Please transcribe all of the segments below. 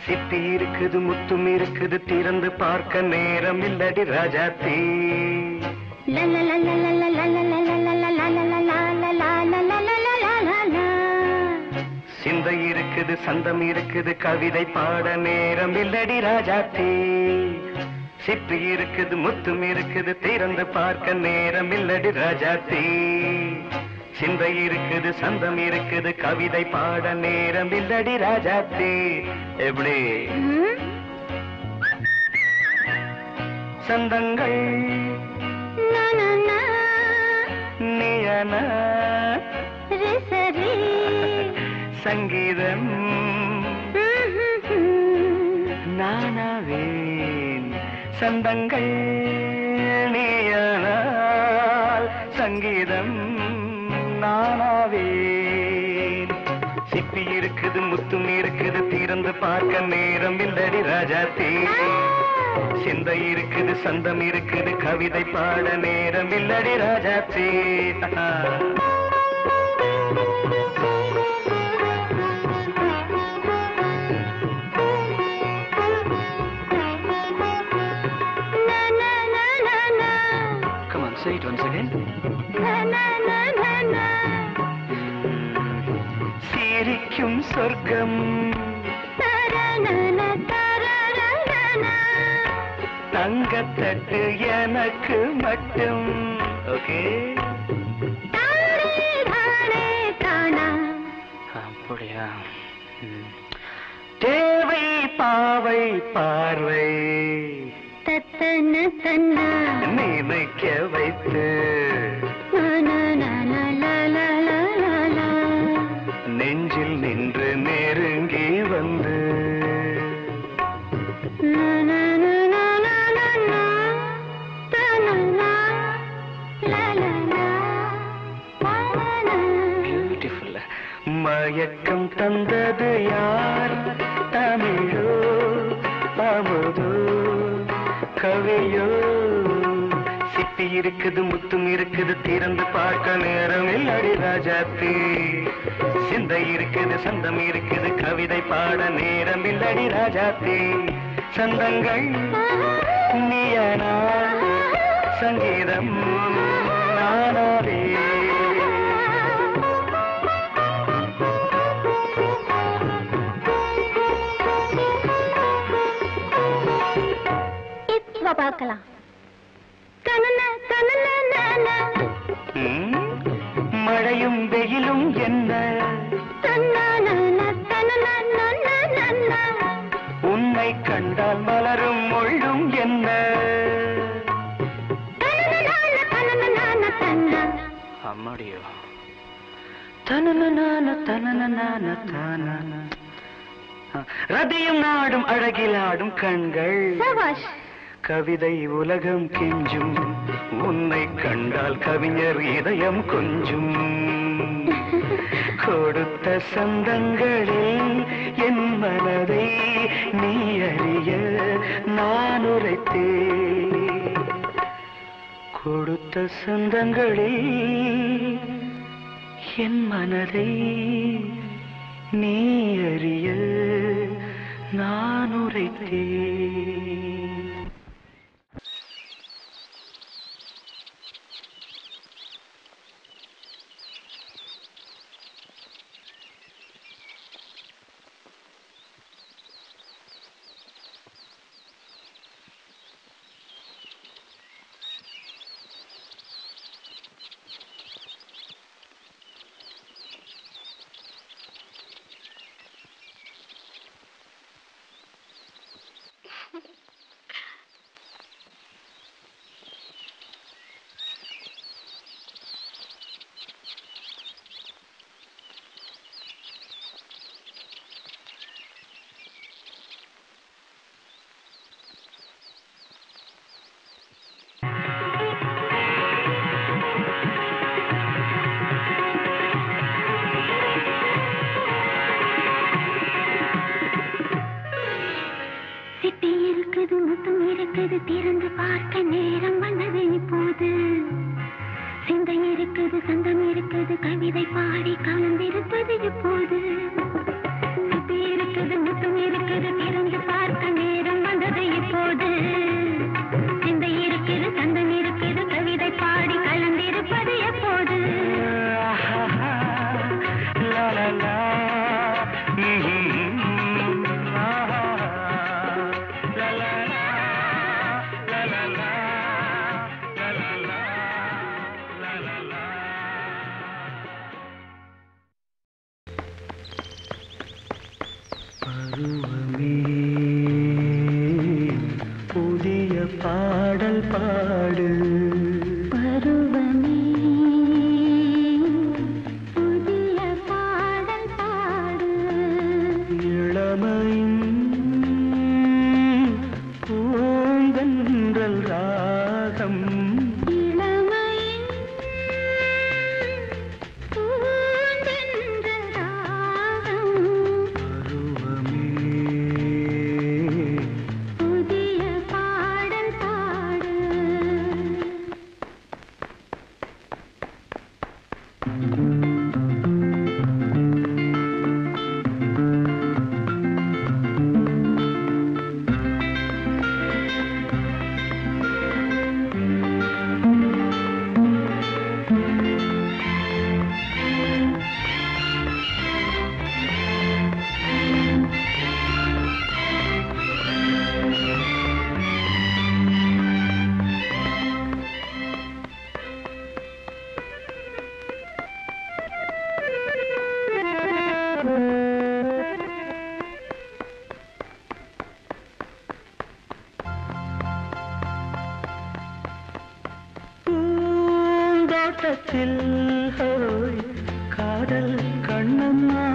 சிப்பி இருக்குது முத்தும் இருக்குது திறந்து பார்க்க நேரம் இல்லடி ராஜாத்தி. சிந்தை இருக்குது சந்தம் இருக்குது கவிதை பாட நேரம் இல்லடி ராஜாத்தி. சிப்பி இருக்குது முத்தும் இருக்குது திறந்து பார்க்க நேரம் இல்லடி ராஜாத்தி. சிந்தை இருக்குது சந்தம் இருக்குது கவிதை பாட நேரம் இல்லடி ராஜாத்தி. எப்படி சந்தங்கள் நீயனா சங்கீதம் நானாவேன். சந்தங்கள் நீயனால் சங்கீதம் நானாவேன். சிப்பி இருக்குது முத்தும் இருக்குது திறந்து பார்க்க நேரம் இல்லடி ராஜாத்தே. சிந்தை இருக்குது சந்தம் இருக்குது கவிதை பாட நேரம் இல்லடி ராஜாத்தே. Say it once again. சிரிக்கும் சொர்க்கம் தங்கத்தட்டு எனக்கு மட்டும். ஓகே அப்படியா? தேவை பாவை பார்வை நினைக்க வைத்து நெஞ்சில் நின்று நெருங்கி வந்து பியூட்டிஃபுல். மயக்கம் தந்தது யார்? தமிழோ அமுதோ கவியோ? சிப்பி இருக்குது முத்தும் இருக்குது திறந்து பார்க்க நேரம் இல்லடி ராஜாத்தே. சிந்தை இருக்குது சந்தம் இருக்குது கவிதை பாட நேரம் இல்லடி ராஜாத்தே. சந்தங்கள் நீயனா சங்கீதம் நானாவே. பார்க்கலாம். மழையும் வெயிலும் என்ன உன்னை கண்டால் மலரும் முள்ளும் என்ன? அம்மாடியோ ரதியும் நாடும் அழகிலாடும் கண்கள் கவிதை உலகம் கெஞ்சும். உன்னை கண்டால் கவிஞர் இதயம் கொஞ்சும். கொடுத்த சந்தங்களில் என் மனதை நீ அறிய நான் உரைத்தேன். கொடுத்த சந்தங்களில் என் மனதை நீ அறிய நான் உரைத்தேன். திறந்து பார்க்க நேரம் வந்தது இப்போது. சிந்தை இருக்குது சந்தம் இருக்குது கவிதை பாடி கலந்திருப்பது இப்போது. சிப்பி இருக்குது முத்தம் இருக்குது திறந்து பார்க்க நேரம் வந்தது இப்போது. சிந்தை இருக்குது சந்தம் இருக்குது கவிதை பாடி கலந்திருப்பது எப்போது? புதிய பாடல் பாடு. பருவமே புதிய பாடல் பாடு. இளமையின் பூந்தென்றல் ராகம். இளமையின் பூந்தோட்டத்தில் ஹோய் காதல் கண்ணம்மா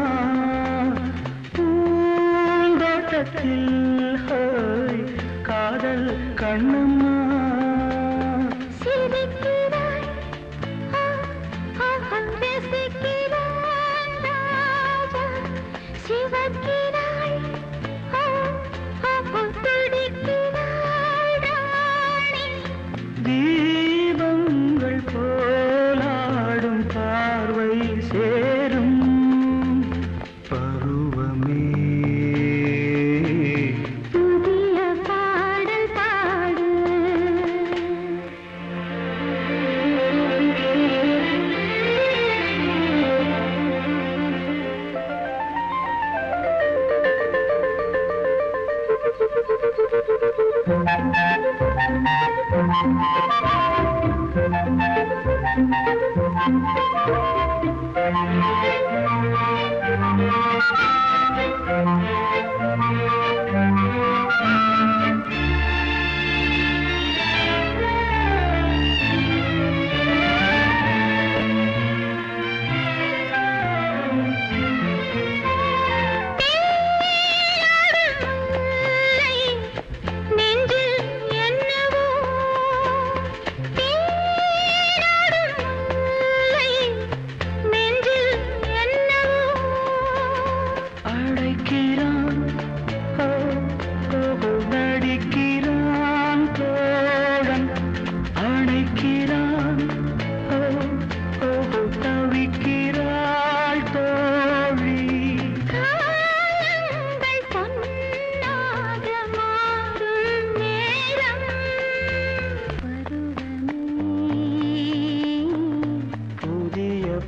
பூந்தோட்டத்தில் ஹோய் காதல் கண்ணம்மா சிரிக்கிறாய் ரசிக்கிறான் ராஜா சிவக்கிறாய் துடிக்கிறாய் ராணி தீபங்கள் போலாடும் பார்வை சேரும் பருவமே புதிய பாடல் பாடு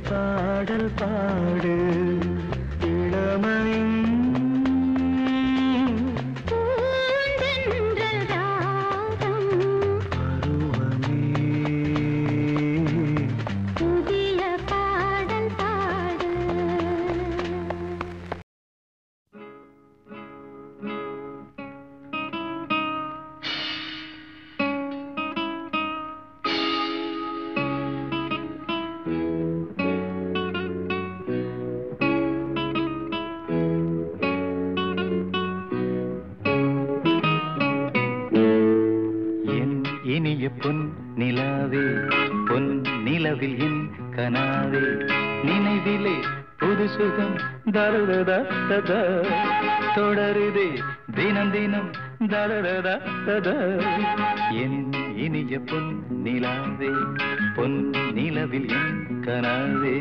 பாடல் பாடு இளமையின் பூந்தென்றல் ராகம் பருவமே புதிய பாடல் பாடு இனிய பொன் நிலாவே பொன் நிலவில் என் கனாவே நினைவிலே புது சுகம் தருதா தொடருதே தினம் தினம் தருதா என் இனிய பொன் நிலாவே பொன் நிலவில் என் கனாவே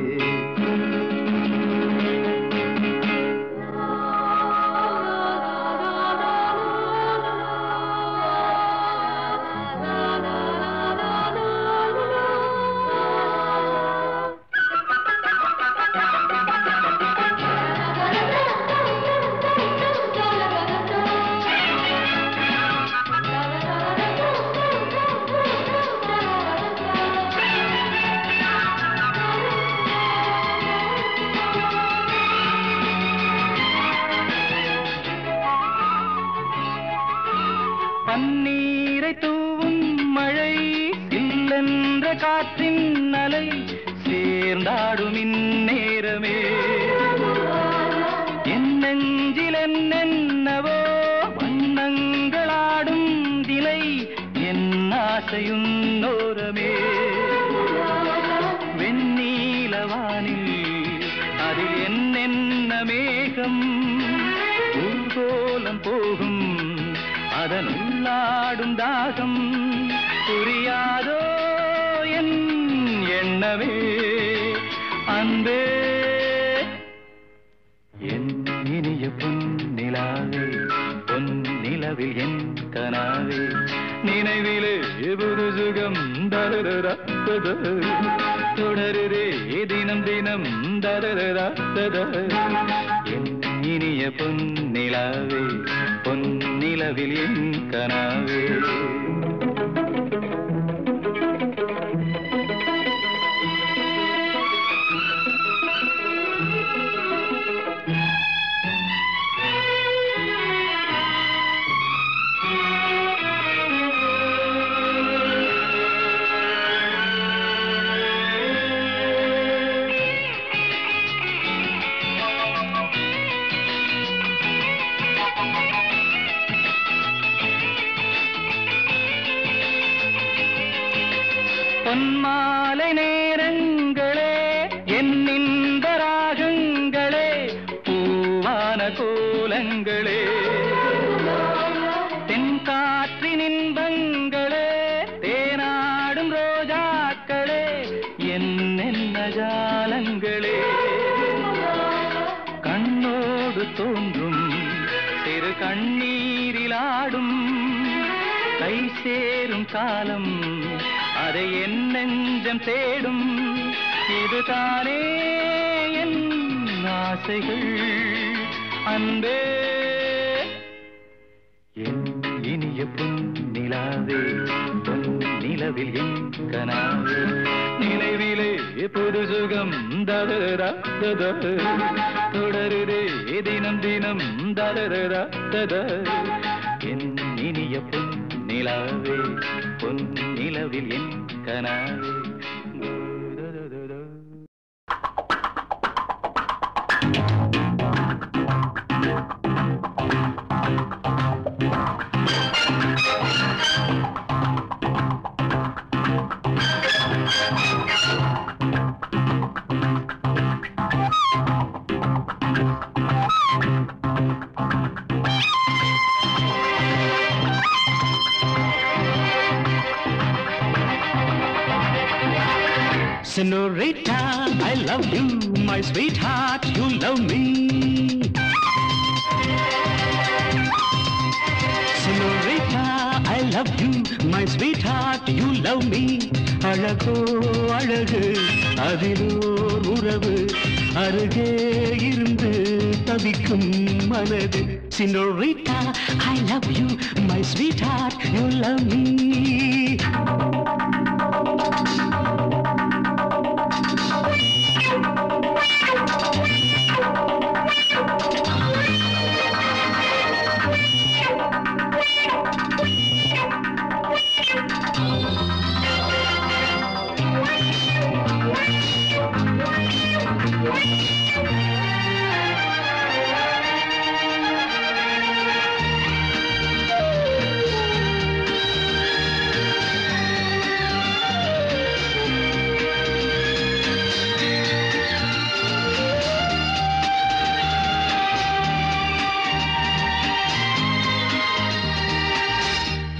பன்னீரை தூவும் மழை இல்லென்ற காற்றின் அலை சேர்ந்தாடும் இந்நேரமே என் நெஞ்சில் என்னென்னவோ வண்ணங்களாடும் திலை என் ஆசையும் நோரமே வெண்ணீலவானில் அதில் என்னென்ன மேகம் ஊர்கோலம் போகும் அதன் உள்ளாடும் தாகம் புரியாதோ என் எண்ணமே அன்பே என் இனிய பொன் நிலாவே பொன் நிலவில் என் கனாவே நினைவிலே புது சுகம் தருதா தொடருதே தினம் தினம் தருதா என் இனிய பொன் நிலாவே பொன் நிலவில் என் கனாவே பொன்மாலை நேரங்களே என் இன்ப ராகங்களே பூவான கோலங்களே தென்காற்றின் இன்பங்களே தேனாடும் ரோஜாக்களே என்னென்ன ஜாலங்களே கண்ணோடு தோன்றும் சிறு கண்ணீரிலாடும் கை சேரும் காலம் அதை என் நெஞ்சம் தேடும் இதுதானே என் ஆசைகள் அன்பே என் இனிய பொன்னிலாவே பொன் நிலவில் என் கனாவே நினைவிலே புது சுகம் ததரா தத தொடருதே தினம் தினம் ததரா தத என் இனிய பொன்னிலாவே பொன் நிலவில் என் கனாவே Senorita, I love you, my sweetheart, you love me. Senorita, I love you, my sweetheart, you love me. அழகோ அழகு அதிலோர் உறவு அருகே இருந்து தவிக்கும் மனது. Senorita, I love you, my sweetheart, you love me.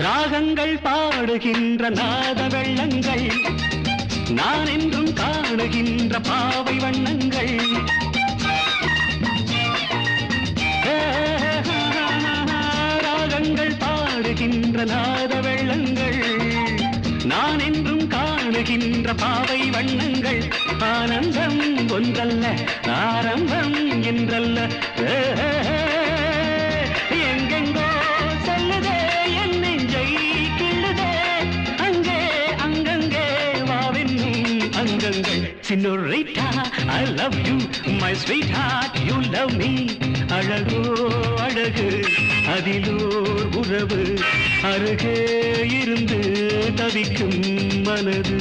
ராகங்கள் பாடுகின்ற நாத வெள்ளங்கள் நான் என்றும் காணுகின்ற பாவை வண்ணங்கள் ராகங்கள் பாடுகின்ற நாத வெள்ளங்கள் நான் என்றும் காணுகின்ற பாவை வண்ணங்கள் ஆனந்தம் ஒன்றல்ல ஆரம்பம் என்றல்ல எங்கெங்கோ செல்லுதே என் நெஞ்சை கிள்ளுதே அங்கே அங்கங்கே வாவென்னும் அங்கங்கள். Senorita, I love you, my sweetheart, you love me. அழகோ அழகு அதிலோர் உறவு அருகே இருந்து தவிக்கும் மனது.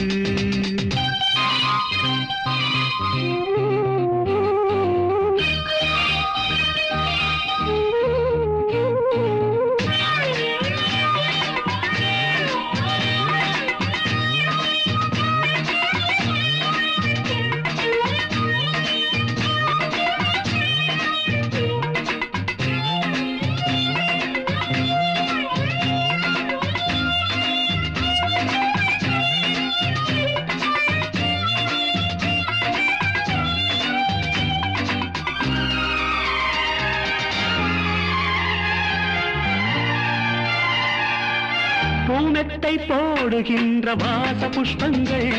பூமெத்தை போடுகின்ற வாச புஷ்பங்கள்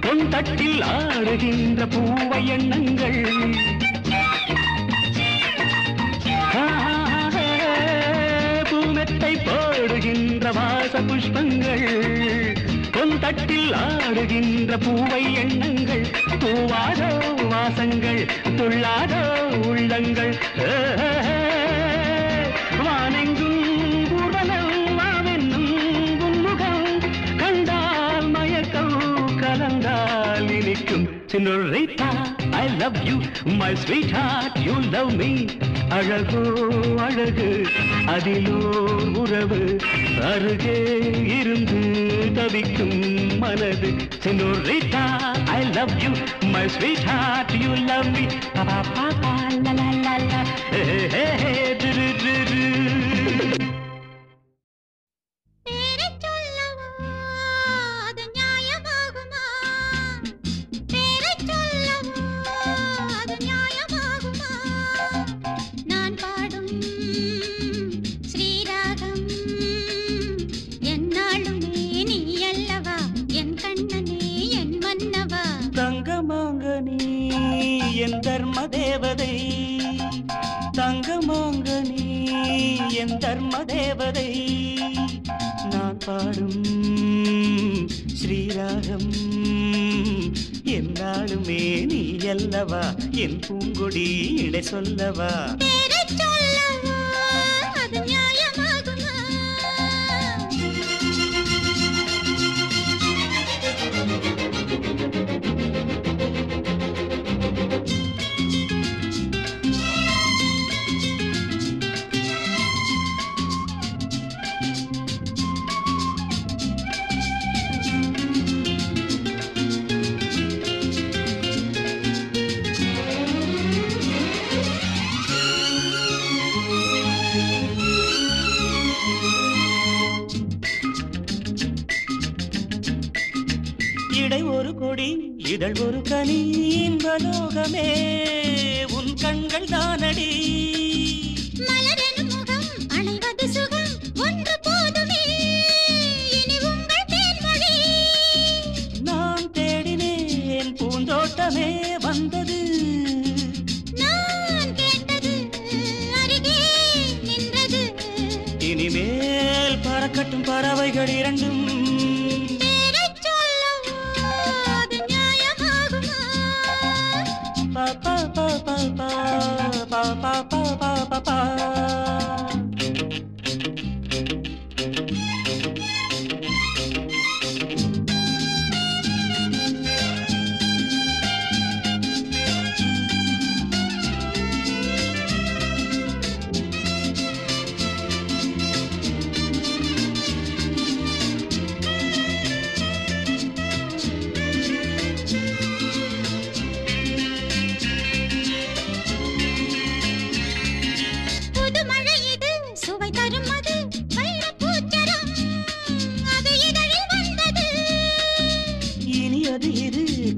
பொன் தட்டில் ஆடுகின்ற பூவை எண்ணங்கள் பூமெத்தை போடுகின்ற வாச புஷ்பங்கள் பொன் தட்டில் ஆடுகின்ற பூவை எண்ணங்கள் பூவாதோ வாசங்கள் துள்ளாதோ உள்ளங்கள் வானெங்கும் ஊர்வலம் வாவென்னும் உன்முகம் கண்டால் மயக்கம் கலந்தால் இனிக்கும். Senorita, I love you, my sweetheart, you love me. அழகோ அழகு அதிலோர் உறவு அருகே இருந்து தவிக்கும் மனது Senorita, I love you, my sweetheart, you love me. Pa pa pa pa la la la la. Hey hey hey du du du du. என் தர்ம தேவதை தங்கமாங்கனி என் தர்ம தேவதை நான் பாடும் ஸ்ரீராகம் என்னாலுமே நீ அல்லவா என் பூங்கொடி இடை சொல்லவா இதழ் ஒரு கனி இன்பலோகமே உன் கண்கள் தானடி மலரெனும் முகம் அணைவது சுகம் ஒன்று போதுமே இனி உங்கள் தேன்மொழி நான் தேடினேன் பூந்தோட்டமே வந்தது நான் கேட்டது அருகே நின்றது இனிமேல் பறக்கட்டும் பறவைகள் இரண்டும் pa pa pa pa pa pa pa pa pa pa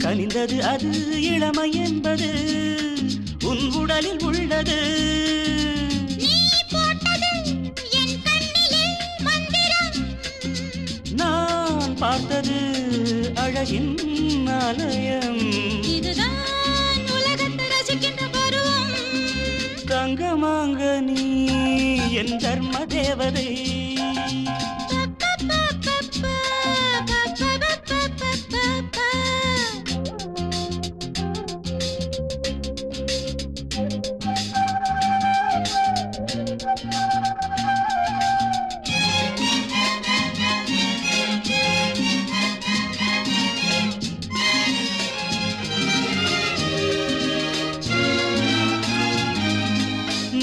கனிந்தது அது இளமை என்பது உன் உடலில் உள்ளது நீ போட்டது என் கண்ணிலே மந்திரம் நான் பார்த்தது அழகின் ஆலயம் இதுதான் உலகத்தை ரசிக்கின்ற பருவம் தங்கமாங்கனி என் தர்ம தேவதை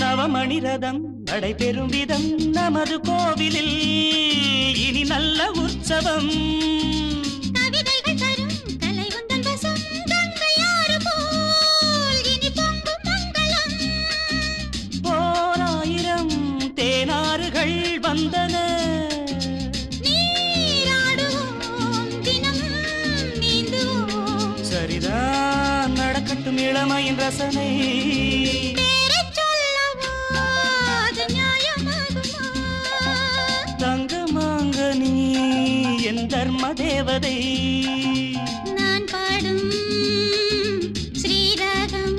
நவமணிரதம் நடைபெறும் விதம் நமது கோவிலில் இனி நல்ல உற்சவம் கவிதைகள் தரும் கலை உந்தன் வசம் கங்கையாறு போல் இனி பொங்கும் மங்களம் போராயிரம் தேனாறுகள் வந்தன நீராடுவோம் தினம் நீந்துவோம் சரிதான் நடக்கட்டும் இளமையின் ரசனை தங்கமாங்கனி என் தர்ம தேவதை நான் பாடும் ஸ்ரீராகம்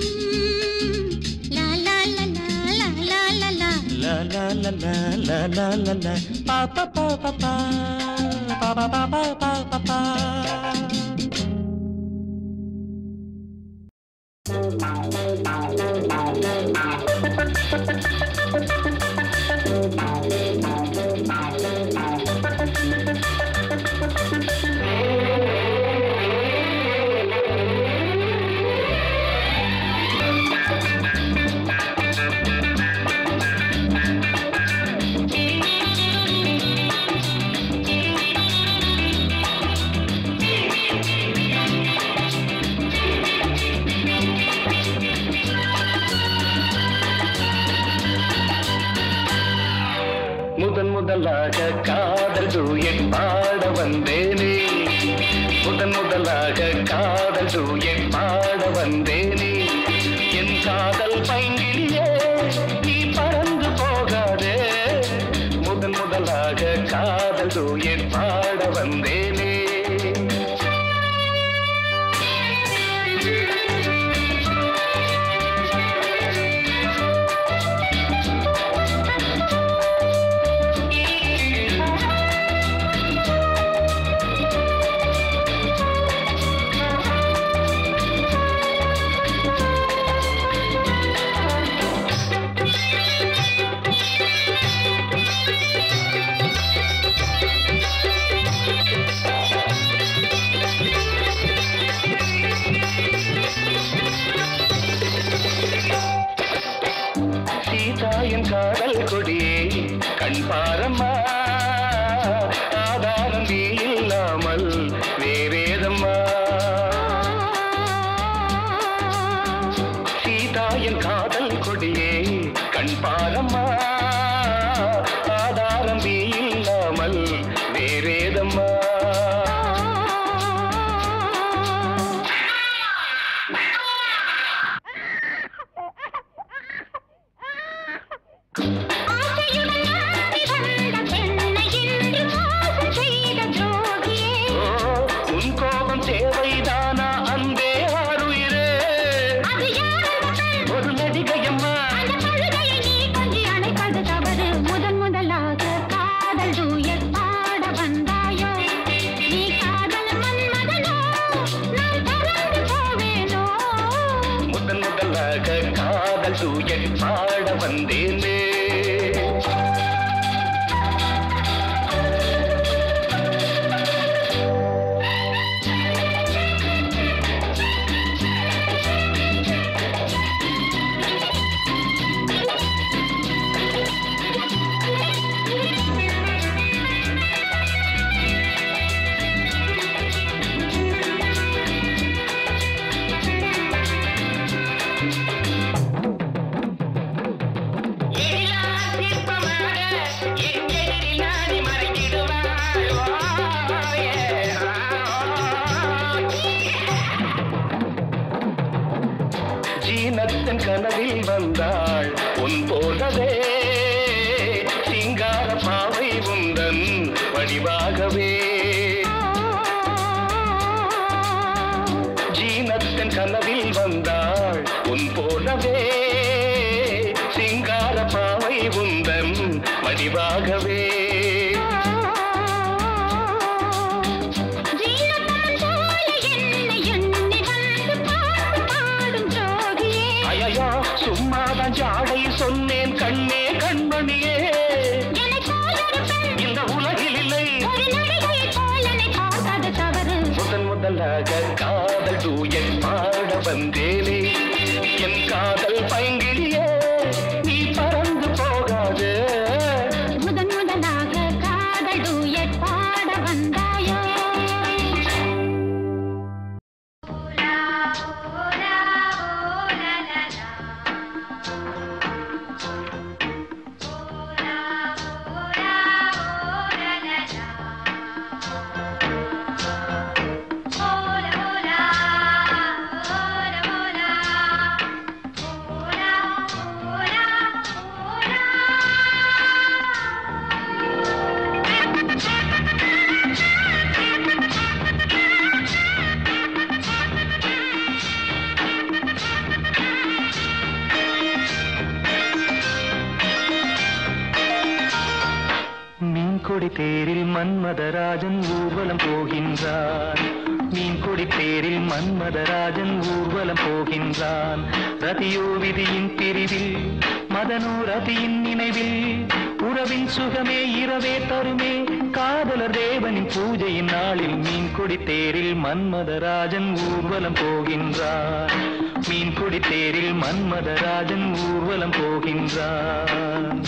லா லா லா லா லா லா லா லா லா லா லா லா லா லா பா பா பா பா பா பா பா பா பா பா பா வந்தேனே முதன் முதலாக காதல் தூயன் பாட வந்தேனே என் காதல் பைங்கிலியே நீ பறந்து போகாதே முதன் முதலாக காதல் தூயன் பாட வந்தேனே சீதாயின் காதல் கொடியே கண் பாரம்மா ஆதாரம் நீ இல்லாமல் வேறேதம்மா சீதாயின் காதல் கொடியே கண் பாரம்மா ஆதாரம் நீ இல்லாமல் வேறேதம்மா காதல் தூயன் பாட வந்தேனே ஜீனத்தின் கனவில் வந்தாள் உன் போலவே சிங்கார பாவை உந்தன் வடிவாகவே ஜீனத்தின் கனவில் வந்தாள் உன் போலவே சிங்கார பாவை உந்தன் வடிவாகவே சும்மாதான் ஜாடை சொன்னேன் கண்ணே கண்மணியே இந்த உலகில் இல்லை முதன் முதலாக காதல் தூயன் பாட வந்தேனே என் காதல் பைங்கிலியே நீ பறந்து போகாது முதன் முதலாக காதல் தூயன் பாட வந்தாயோ மீன்கொடி தேரில் மன்மதராஜன் ஊர்வலம் போகின்றான் மீன்கொடி தேரில் மன்மதராஜன் ஊர்வலம் போகின்றான் ரதியோ விதியின் பிரிவில் மதனோ ரதியின் நினைவில் உறவின் சுகமே இரவே தருமே காதலர் தேவனின் பூஜையின் நாளில் மீன்கொடி தேரில் மன்மதராஜன் ஊர்வலம் போகின்றான் மீன்கொடி தேரில் மன்மதராஜன் ஊர்வலம் போகின்றான்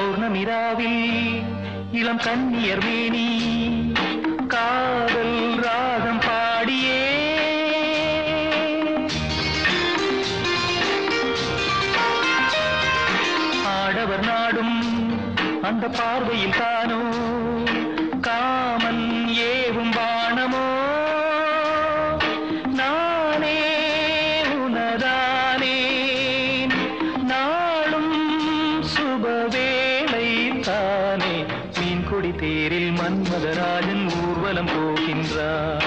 பௌர்ணமிராவில் இளம் கன்னியர் மேனி காதல் ராகம் பாடியே ஆடவர் நாடும் அந்த பார்வையில் தானோ காமன் ஏவும் வானமோ நானே உனதானேன் நாளும் சுபவேளை தானே மீன்கொடி தேரில் மன்மதராஜன் ஊர்வலம் போகின்றான்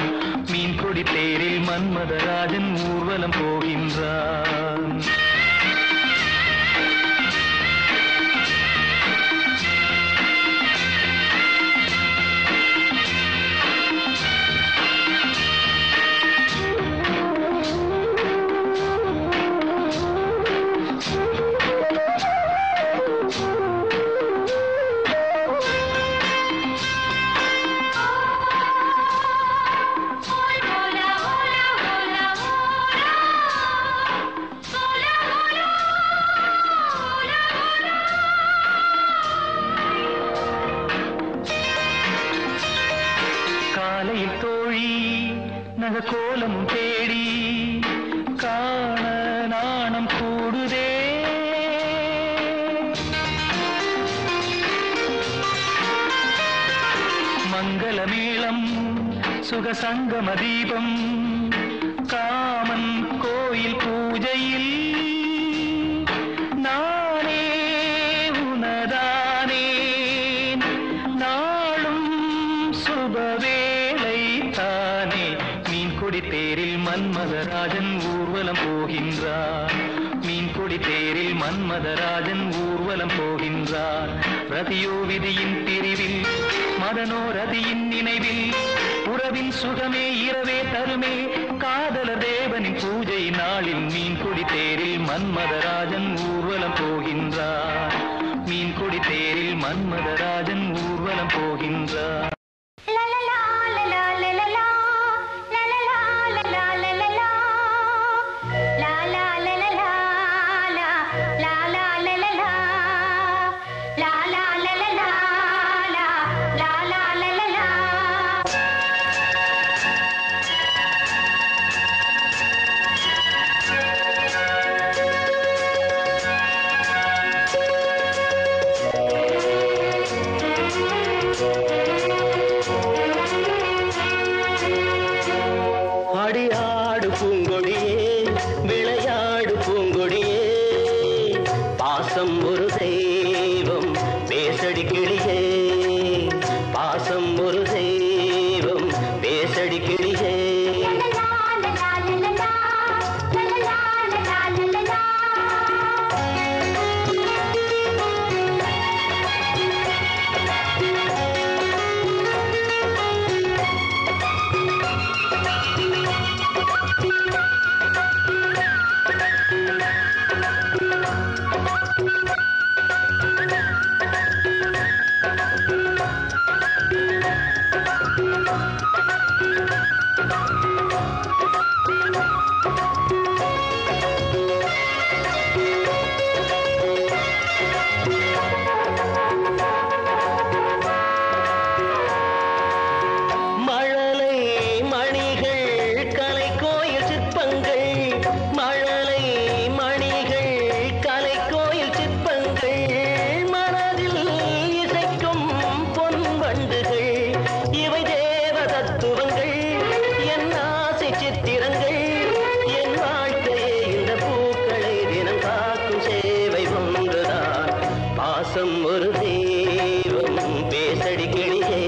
மீன்கொடி தேரில் மன்மதராஜன் ஊர்வலம் போகின்றான் காலையில் தோழி நகக்கோலமும் தேடி காண நாணம் கூடுதே மங்களமேளம் சுகசங்கம தீபம் காமன் கோயில் பூஜையில் நானே உனதானேன் நாளும் சுபவேளை தானே மீன்கொடி தேரில் மன்மதராஜன் ஊர்வலம் போகின்றான் மீன்கொடி தேரில் மன்மதராஜன் ஊர்வலம் போகின்றான் ரதியோ விதியின் பிரிவில் மதனோ ரதியின் நினைவில் உறவின் சுகமே இரவே தருமே காதலர் தேவனின் பூஜை நாளில் மீன்கொடி தேரில் மன்மதராஜன் ஊர்வலம் போகின்றான் மீன்கொடி தேரில் மன்மதராஜன் ஊர்வலம் போகின்றான் ஆடியாடு பூங்கொடியே விளையாடு பூங்கொடியே பாசம் ஒரு தெய்வம் பேசடி கிளியே பாசம் ஒரு தெய்வம் பேசடி கிளியே பாசம் ஒரு தெய்வம் பேசடி கிளியே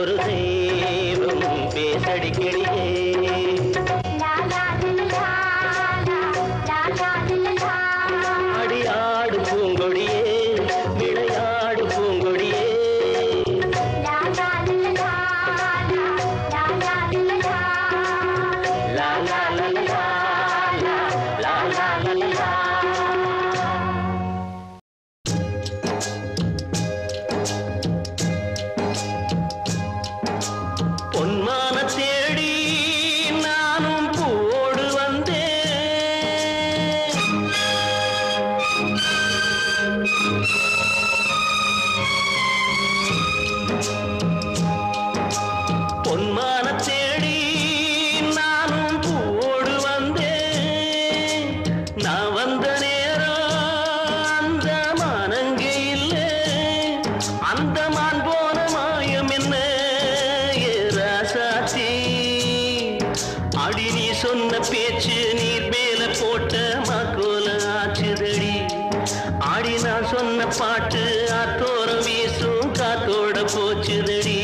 ஒரு தெய்வம் பேசடி கிளியே அடியாடு பூங்கொடியே விளையாடு பூங்கொடியே லா லா லா லா லா லா லா லா லா. பொன்மான தேடி நானும் பூவோடு வந்தேன் பொன்மான தேடி நானும் பூவோடு வந்தேன் நான் வந்த நேரம் அந்த மானங்கே இல்லை அந்த மான் போன மாயம் என்ன ராசாத்தி அடி நீ சொன்ன பேச்சு நீர் மேல போட்ட மாக்கோல ஆச்சுதடி ஆடி நான் சொன்ன பாட்டு ஆத்தோரம் வீசும் காத்தோட போச்சுதடி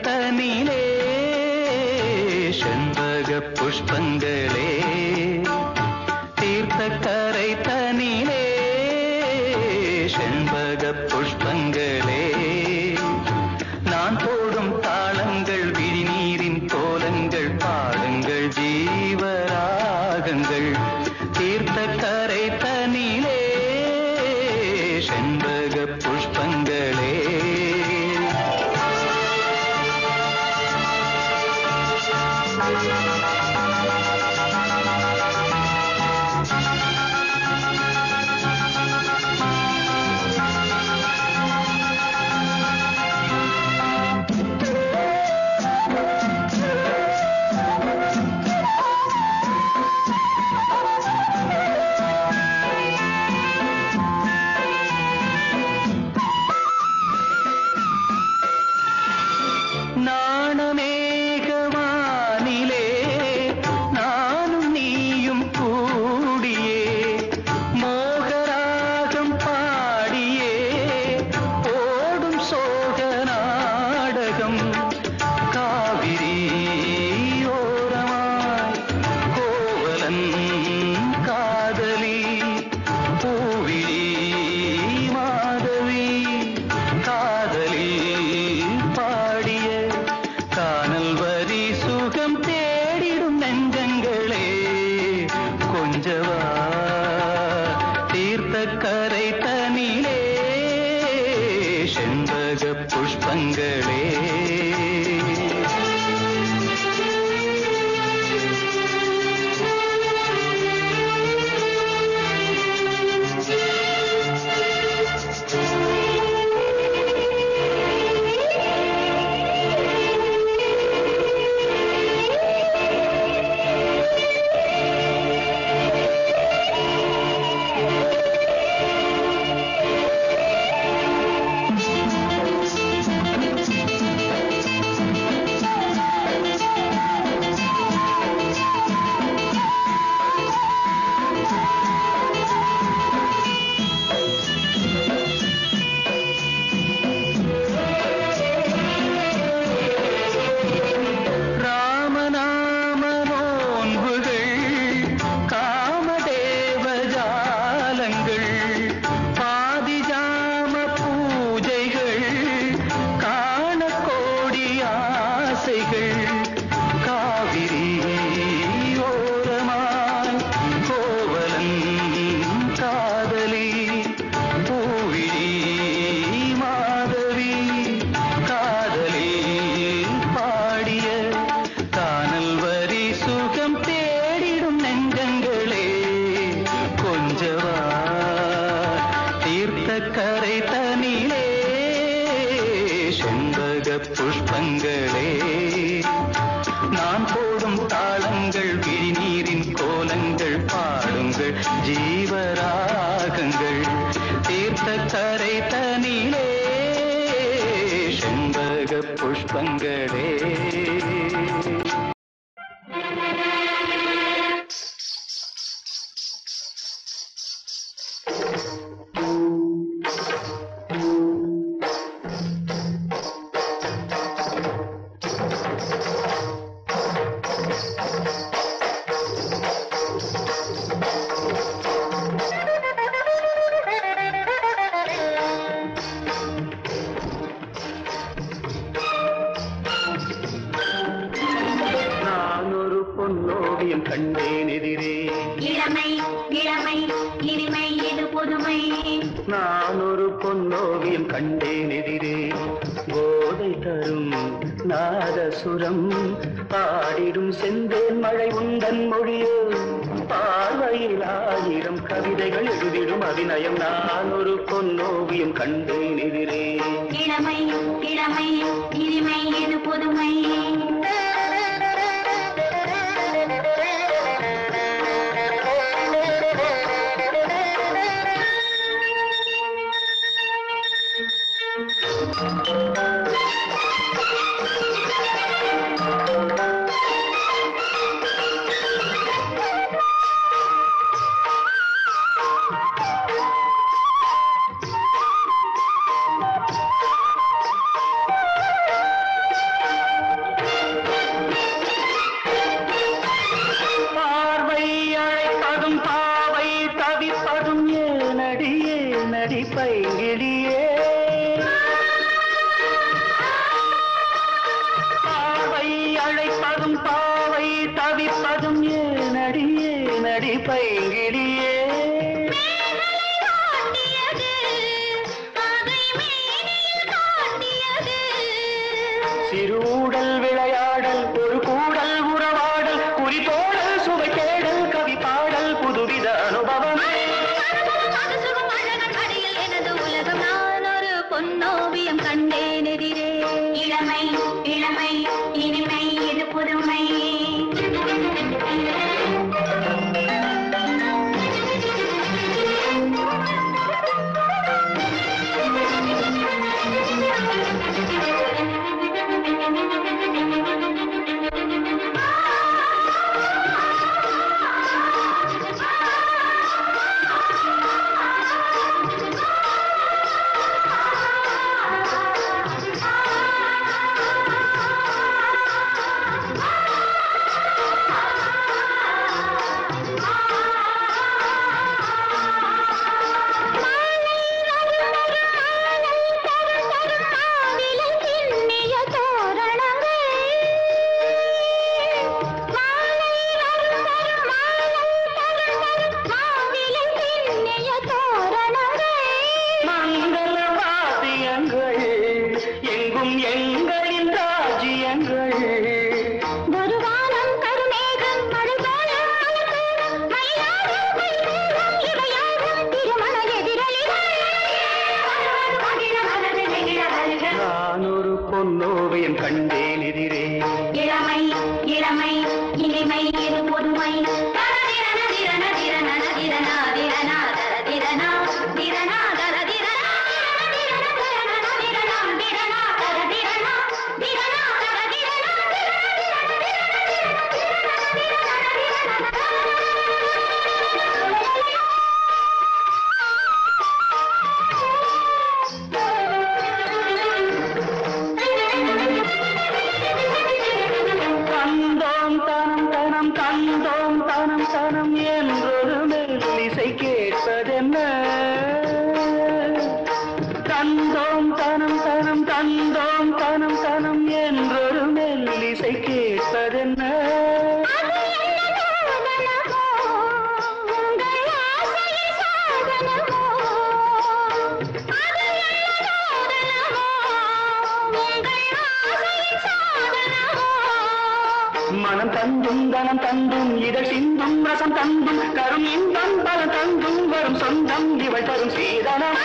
தனிலே செண்பக புஷ்பங்களே தீர்த்தக்கரை தனிலே செண்பக புஷ்பங்களே நான் போடும் தாளங்கள் விழிநீரின் கோலங்கள் பாடுங்கள் ஜீவராகங்கள் தீர்த்தக்கரை தனிலே செண்பக புஷ்பங்களே நாணமேகவானிலே நானும் நீயும் கூடியே மோகராகம் பாடியே ஓடும் சோக நாடகம் காவிரி ஓரமாய் கோவலன் காதலி பூவிழி மாதவி காதலி பாடிய கானல் வரி சுகம் தேடிடும் நெஞ்சங்களே கொஞ்சவா தீர்த்தக்கரை தனிலே செண்பக புஷ்பங்களே காவிரி ஓரமாய் கோவலன் காதலி பூவிழி மாதவி காதலி பாடிய கானல் வரி சுகம் தேடிடும் நெஞ்சங்களே கொஞ்சவா தீர்த்தக்கரை தனிலே செண்பக புஷ்பங்களே நான் போடும் தாளங்கள் விழிநீரின் கோலங்கள் பாடுங்கள் ஜீவராகங்கள் தீர்த்தக்கரை தனிலே செண்பக புஷ்பங்களே பொன்னோவியம் கண்டேன் எதிரே இளமை இளமை இனிமை இது புதுமை நான் ஒரு பொன்னோவியம் கண்டேன் எதிரே போதை தரும் நாதசுரம் பாடிடும் செந்தேன் மழை உந்தன் மொழியோ பார்வையில் 1000 கவிதைகள் எழுதிடும் அபிநயம் நான் ஒரு பொன்னோவியம் கண்டேன் எதிரே இளமை இளமை இனிமை இது புதுமை பைங்கிடியே பாவை அழைப்பதும் பாவை தவிப்பதும் ஏனடி ஏனடி பைங்கிடியே சிறுடல் விளையாடல் ஒரு கூடல் உறவாடல் குறிப்போடல் சுவை தேடல் கவி பாடல் புதுவித அனுபவம் பொன்னோவியம் கண்டேன் எதிரே இளமை இளமை இனிமை இது புதுமை பொன்னோவியம் கண்டேன் எதிரே இளமை இளமை இனிமை இது புதுமை தந்தோம் தனம் தனம் என்றொரு மெல்லிசை கேட்பதென்ன தந்தோம் தனம் தனம் தந்தோம் தனம் தனம் என்றொரு மெல்லிசை கேட்பதென்ன மனம் தந்தும் தனம் தந்தும் இதழ் சிந்தும் ரசம் தந்தும் கரும் இன்பம் பலம் தந்தும் வரும் சொந்தம் இவள் தரும் சீதனம்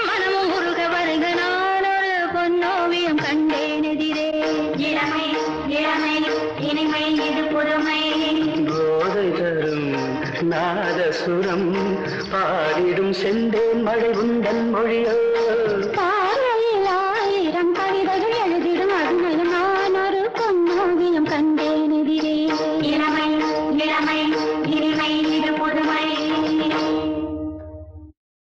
மனமும் முருக வருக நான் ஒரு பொன்னோவியம் கண்டேன் எதிரே இளமை இளமை இனிமை இது புதுமை போதை தரும் நாதசுரம் பாடிடும் செந்தேன் மழை உந்தன் மொழியோ